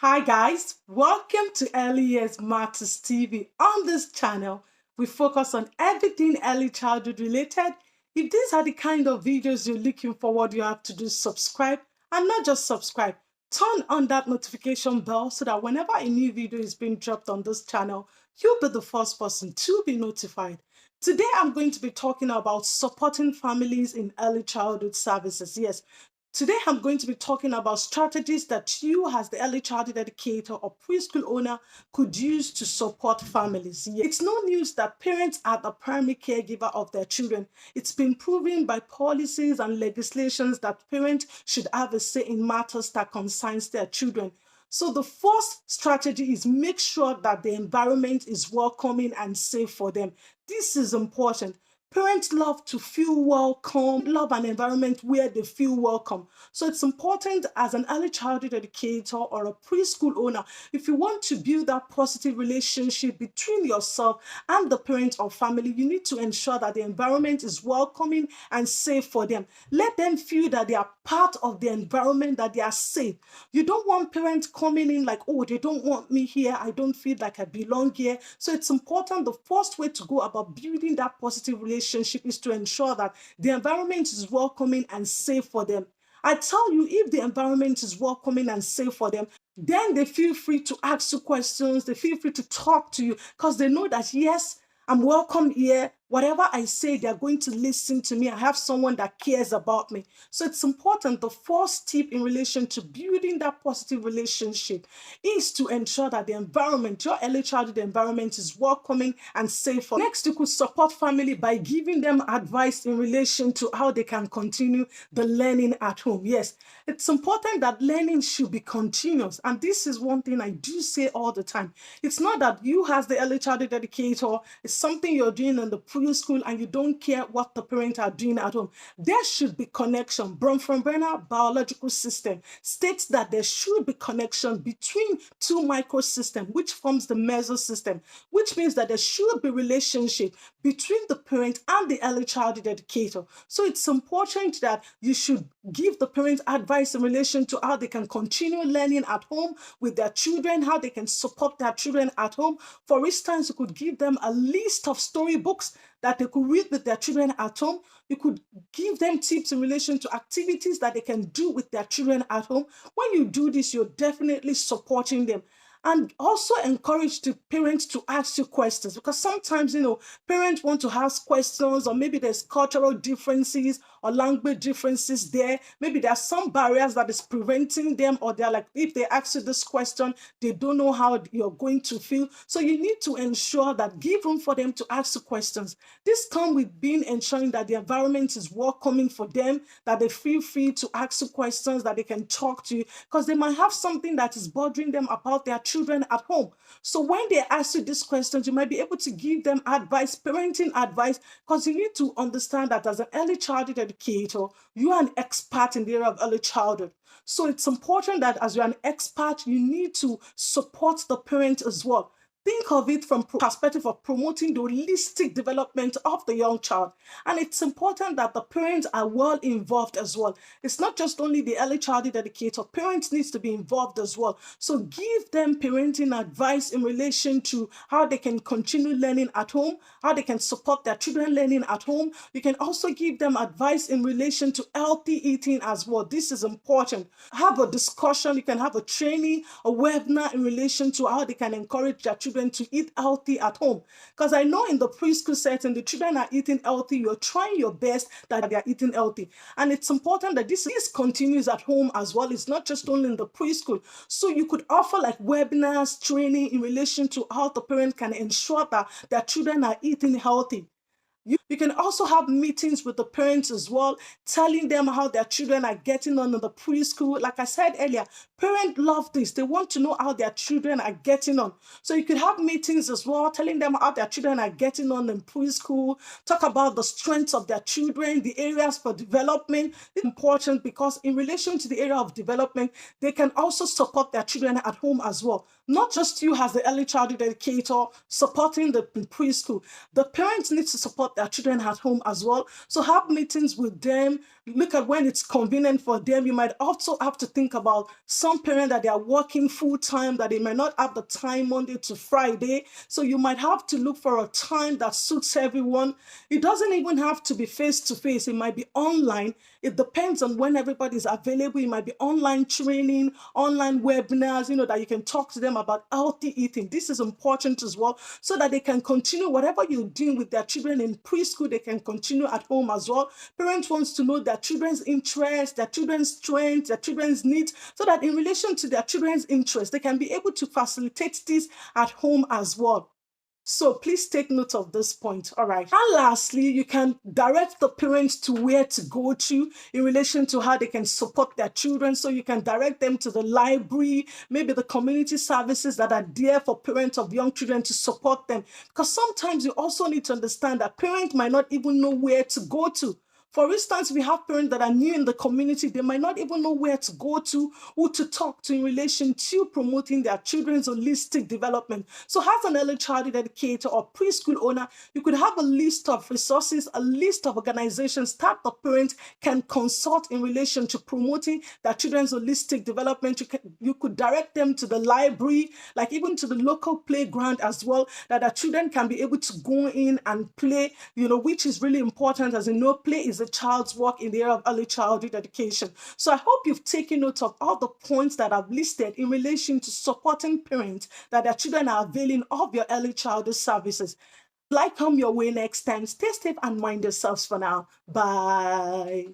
Hi guys, welcome to Early Years Matters TV. On this channel, we focus on everything early childhood related. If these are the kind of videos you're looking forward, you have to do subscribe, and not just subscribe. Turn on that notification bell so that whenever a new video is being dropped on this channel, you'll be the first person to be notified. Today, I'm going to be talking about supporting families in early childhood services. Yes, today, I'm going to be talking about strategies that you, as the early childhood educator or preschool owner, could use to support families. It's no news that parents are the primary caregiver of their children. It's been proven by policies and legislations that parents should have a say in matters that concerns their children. So the first strategy is make sure that the environment is welcoming and safe for them. This is important. Parents love to feel welcome, love an environment where they feel welcome. So it's important as an early childhood educator or a preschool owner, if you want to build that positive relationship between yourself and the parent or family, you need to ensure that the environment is welcoming and safe for them. Let them feel that they are part of the environment, that they are safe. You don't want parents coming in like, oh, they don't want me here, I don't feel like I belong here. So it's important. The first way to go about building that positive relationship is to ensure that the environment is welcoming and safe for them. I tell you, if the environment is welcoming and safe for them, then they feel free to ask you questions, they feel free to talk to you because they know that, yes, I'm welcome here. Whatever I say, they're going to listen to me. I have someone that cares about me. So it's important. The first tip in relation to building that positive relationship is to ensure that the environment, your early childhood environment, is welcoming and safe. Next, you could support family by giving them advice in relation to how they can continue the learning at home. Yes, it's important that learning should be continuous. And this is one thing I do say all the time. It's not that you, as the early childhood educator, it's something you're doing in the preschool and you don't care what the parents are doing at home. There should be connection. Bronfenbrenner biological system states that there should be connection between two microsystems, which forms the mesosystem, which means that there should be relationship between the parent and the early childhood educator. So it's important that you should give the parents advice in relation to how they can continue learning at home with their children, how they can support their children at home. For instance, you could give them a list of storybooks that they could read with their children at home. You could give them tips in relation to activities that they can do with their children at home. When you do this, you're definitely supporting them. And also encourage the parents to ask you questions, because sometimes, parents want to ask questions, or maybe there's cultural differences or language differences there. Maybe there are some barriers that is preventing them, or they're like, if they ask you this question, they don't know how you're going to feel. So you need to ensure that give room for them to ask you questions. This comes with being ensuring that the environment is welcoming for them, that they feel free to ask you questions, that they can talk to you, because they might have something that is bothering them about their children at home. So when they ask you these questions, you might be able to give them advice, parenting advice, because you need to understand that as an early childhood educator, you are an expert in the area of early childhood. So it's important that as you're an expert, you need to support the parent as well. Think of it from perspective of promoting the holistic development of the young child. And it's important that the parents are well involved as well. It's not just only the early childhood educator. Parents need to be involved as well. So give them parenting advice in relation to how they can continue learning at home, how they can support their children learning at home. You can also give them advice in relation to healthy eating as well. This is important. Have a discussion. You can have a training, a webinar in relation to how they can encourage their children to eat healthy at home. Because I know in the preschool setting, the children are eating healthy. You're trying your best that they're eating healthy. And it's important that this continues at home as well. It's not just only in the preschool. So you could offer like webinars, training in relation to how the parent can ensure that their children are eating healthy. You can also have meetings with the parents as well, telling them how their children are getting on in the preschool. Like I said earlier, parents love this. They want to know how their children are getting on. So you could have meetings as well, telling them how their children are getting on in preschool, talk about the strengths of their children, the areas for development. It's important because in relation to the area of development, they can also support their children at home as well. Not just you as the early childhood educator supporting the preschool. The parents need to support their children at home as well. So have meetings with them, look at when it's convenient for them. You might also have to think about some parents that they are working full time, that they might not have the time Monday to Friday. So you might have to look for a time that suits everyone. It doesn't even have to be face to face. It might be online. It depends on when everybody's available. It might be online training, online webinars, that you can talk to them about healthy eating. This is important as well, so that they can continue whatever you're doing with their children in preschool. They can continue at home as well. Parents want to know their children's interests, their children's strengths, their children's needs, so that in relation to their children's interests, they can be able to facilitate this at home as well. So please take note of this point. All right. And lastly, you can direct the parents to where to go to in relation to how they can support their children. So you can direct them to the library, maybe the community services that are there for parents of young children to support them. Because sometimes you also need to understand that parents might not even know where to go to. For instance, we have parents that are new in the community. They might not even know where to go to, who to talk to in relation to promoting their children's holistic development. So as an early childhood educator or preschool owner, you could have a list of resources, a list of organizations that the parent can consult in relation to promoting their children's holistic development. You could direct them to the library, like even to the local playground as well, that their children can be able to go in and play, which is really important, as play is a child's work in the area of early childhood education. So I hope you've taken note of all the points that I've listed in relation to supporting parents that their children are availing of your early childhood services. Like come your way next time. Stay safe and mind yourselves for now. Bye.